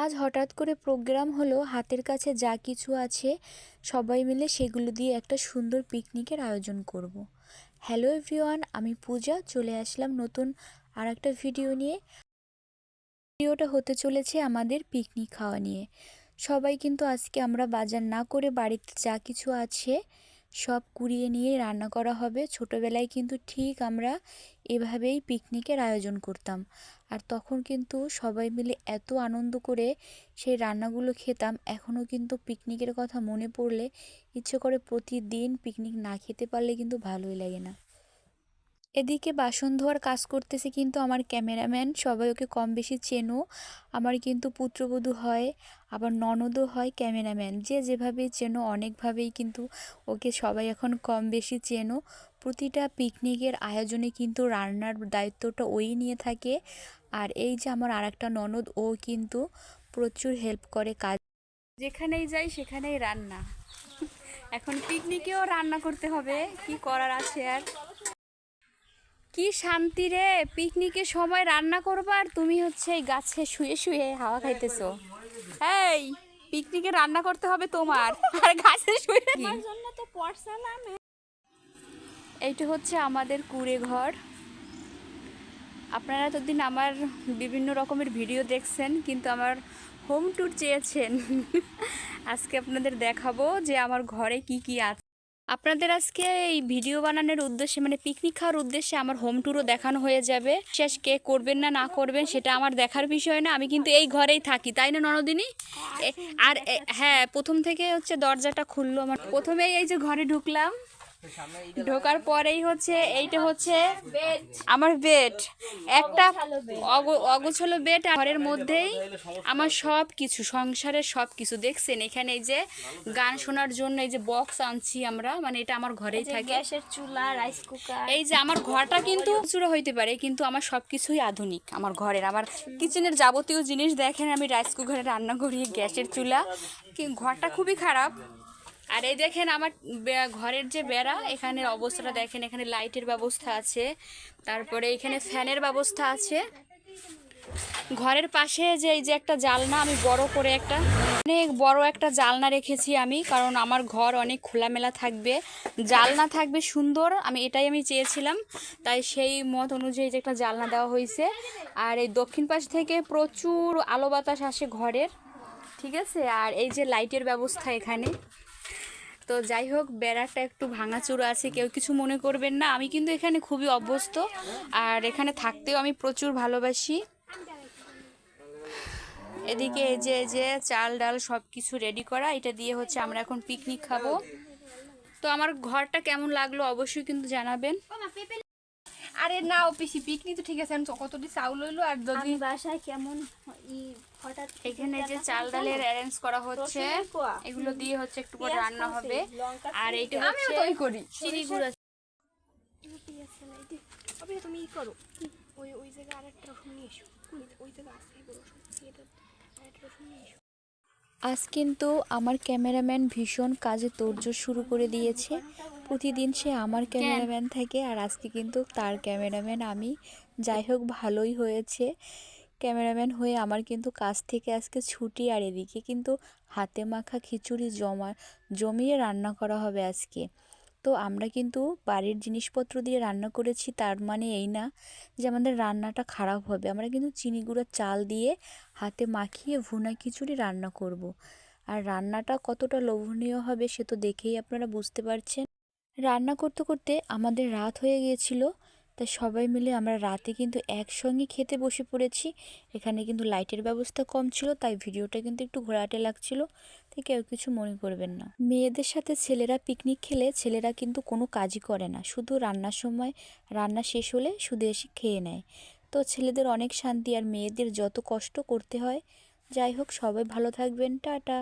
আজ হঠাৎ করে প্রোগ্রাম হলো, হাতের কাছে যা কিছু আছে সবাই মিলে সেগুলো দিয়ে একটা সুন্দর পিকনিকের আয়োজন করব। হ্যালো এভরিওয়ান, আমি পূজা চলে আসলাম নতুন আর একটা ভিডিও নিয়ে। ভিডিওটা হতে চলেছে আমাদের পিকনিক খাওয়া নিয়ে। সবাই কিন্তু আজকে আমরা বাজার না করে বাড়িতে যা কিছু আছে সব কুড়িয়ে নিয়ে রান্না করা হবে। ছোটোবেলায় কিন্তু ঠিক আমরা এভাবেই পিকনিকের আয়োজন করতাম, আর তখন কিন্তু সবাই মিলে এত আনন্দ করে সেই রান্নাগুলো খেতাম। এখনও কিন্তু পিকনিকের কথা মনে পড়লে ইচ্ছে করে প্রতিদিন পিকনিক না খেতে পারলে কিন্তু ভালোই লাগে না। এদিকে বাসন ধোয়ার কাজ করতেছে কিন্তু আমার ক্যামেরাম্যান। সবাই ওকে কম বেশি চেনো, আমার কিন্তু পুত্রবধূ হয়, আবার ননদও হয় ক্যামেরাম্যান। যে যেভাবেই চেনো, অনেকভাবেই কিন্তু ওকে সবাই এখন কম বেশি চেনো। প্রতিটা পিকনিকের আয়োজনে কিন্তু রান্নার দায়িত্বটা ওই নিয়ে থাকে। আর এই যে আমার আরেকটা ননদ, ও কিন্তু প্রচুর হেল্প করে কাজ, যেখানেই যাই সেখানেই রান্না। এখন পিকনিকেও রান্না করতে হবে, কি করার আছে আর। কি শান্তি রে, পিকনিকের সময় রান্না করবা আর তুমি হচ্ছে এই গাছে শুয়ে শুয়ে হাওয়া খাইতেছো। এই পিকনিকে রান্না করতে হবে তোমার, আর গাছে শুয়ে আমার জন্য তো পড়ছালাম। এইটা হচ্ছে আমাদের কুঁড়ে ঘর। আপনারা এতদিন আমার বিভিন্ন রকমের ভিডিও দেখছেন, কিন্তু আমার হোম ট্যুর চেয়েছেন। আজকে আপনাদের দেখাবো যে আমার ঘরে কি কি আছে। আপনাদের আজকে এই ভিডিও বানানোর উদ্দেশ্যে, মানে পিকনিক খাওয়ার উদ্দেশ্যে আমার হোম ট্যুরও দেখানো হয়ে যাবে। শেষ কে করবেন না না করবেন সেটা আমার দেখার বিষয় না, আমি কিন্তু এই ঘরেই থাকি, তাই না ননদিনী? আর হ্যাঁ, প্রথম থেকে হচ্ছে দরজাটা খুললো আমার। প্রথমেই এই যে ঘরে ঢুকলাম, ঢোকার পরেই হচ্ছে এইটা হচ্ছে আমার বেড। একটা অগোছালো বেড, ঘরের মধ্যেই আমার সব কিছু, সংসারের সব কিছু দেখছেন। এখানে এই যে গান শোনার জন্য এই যে বক্স আনছি আমরা, মানে এটা আমার ঘরেই থাকে। গ্যাসের চুলা, রাইস কুকার। এই যে আমার ঘরটা কিন্তু চুরা হইতে পারে, কিন্তু আমার সব কিছুই আধুনিক আমার ঘরের। আমার কিচেনের যাবতীয় জিনিস দেখেন, আমি রাইস কুকারে রান্না করি, গ্যাসের চুলা। ঘরটা খুবই খারাপ। আর এই দেখেন আমার ঘরের যে বেড়া, এখানের অবস্থাটা দেখেন। এখানে লাইটের ব্যবস্থা আছে, তারপরে এখানে ফ্যানের ব্যবস্থা আছে। ঘরের পাশে যে এই যে একটা জালনা, আমি বড় করে একটা অনেক বড় একটা জালনা রেখেছি আমি, কারণ আমার ঘর অনেক খোলামেলা থাকবে, জালনা থাকবে সুন্দর, এটাই আমি চেয়েছিলাম। তাই সেই মত অনুযায়ী যে একটা জালনা দেওয়া হয়েছে। আর এই দক্ষিণ পাশ থেকে প্রচুর আলো বাতাস আসে ঘরের, ঠিক আছে। আর এই যে লাইটের ব্যবস্থা এখানে। তো যাই হোক, বেড়াটা একটু ভাঙাচুরো আছে, কেউ কিছু মনে করবেন না। আমি কিন্তু এখানে খুবই অভ্যস্ত, আর এখানে থাকতেও আমি প্রচুর ভালোবাসি। এদিকে এই যে চাল ডাল সব কিছু রেডি করা, এটা দিয়ে হচ্ছে আমরা এখন পিকনিক খাবো। তো আমার ঘরটা কেমন লাগলো অবশ্যই কিন্তু জানাবেন। আরে না ও পিসি, পিকনিক তো ঠিক আছে, আমি কতটি চাউল লইলো। আর যদি বাসায় কেমন হঠাৎ এখানে যে চাল ডালের অ্যারেঞ্জ করা হচ্ছে, এগুলো দিয়ে হচ্ছে একটু করে রান্না হবে। আর এইটা হচ্ছে চিনি গুঁড়া। তুমি ই করো, ওই জায়গায় আরেকটা রসুন নিয়ে এসো। ওই জায়গায় আছে রসুন, আরেকটা রসুন নিয়ে এসো। আজ কিন্তু আমার ক্যামেরাম্যান ভীষণ কাজে তোড়জোড় শুরু করে দিয়েছে। প্রতিদিন সে আমার ক্যামেরাম্যান থাকে, আর আজকে কিন্তু তার ক্যামেরাম্যান আমি। যাই হোক, ভালোই হয়েছে। ক্যামেরাম্যান হয়ে আমার কিন্তু কাজ থেকে আজকে ছুটি। আর এদিকে কিন্তু হাতে মাখা খিচুড়ি জমিয়ে রান্না করা হবে আজকে। তো আমরা কিন্তু বাড়ির জিনিসপত্র দিয়ে রান্না করেছি, তার মানে এই না যে আমাদের রান্নাটা খারাপ হবে। আমরা কিন্তু চিনি গুঁড়ার চাল দিয়ে হাতে মাখিয়ে ভুনা খিচুড়ি রান্না করব। আর রান্নাটা কতটা লোভনীয় হবে সে তো দেখেই আপনারা বুঝতে পারছেন। রান্না করতে করতে আমাদের রাত হয়ে গিয়েছিল, তাই সবাই মিলে আমরা রাতে কিন্তু একসঙ্গে খেতে বসে পড়েছি। এখানে কিন্তু লাইটের ব্যবস্থা কম ছিল, তাই ভিডিওটা কিন্তু একটু ঘোরাটে লাগছিল, তাই কেউ কিছু মনে করবেন না। মেয়েদের সাথে ছেলেরা পিকনিক খেলে ছেলেরা কিন্তু কোনো কাজই করে না, শুধু রান্নার সময় রান্না শেষ হলে শুধু এসে খেয়ে নেয়। তো ছেলেদের অনেক শান্তি, আর মেয়েদের যত কষ্ট করতে হয়। যাই হোক, সবাই ভালো থাকবেন, টাটা।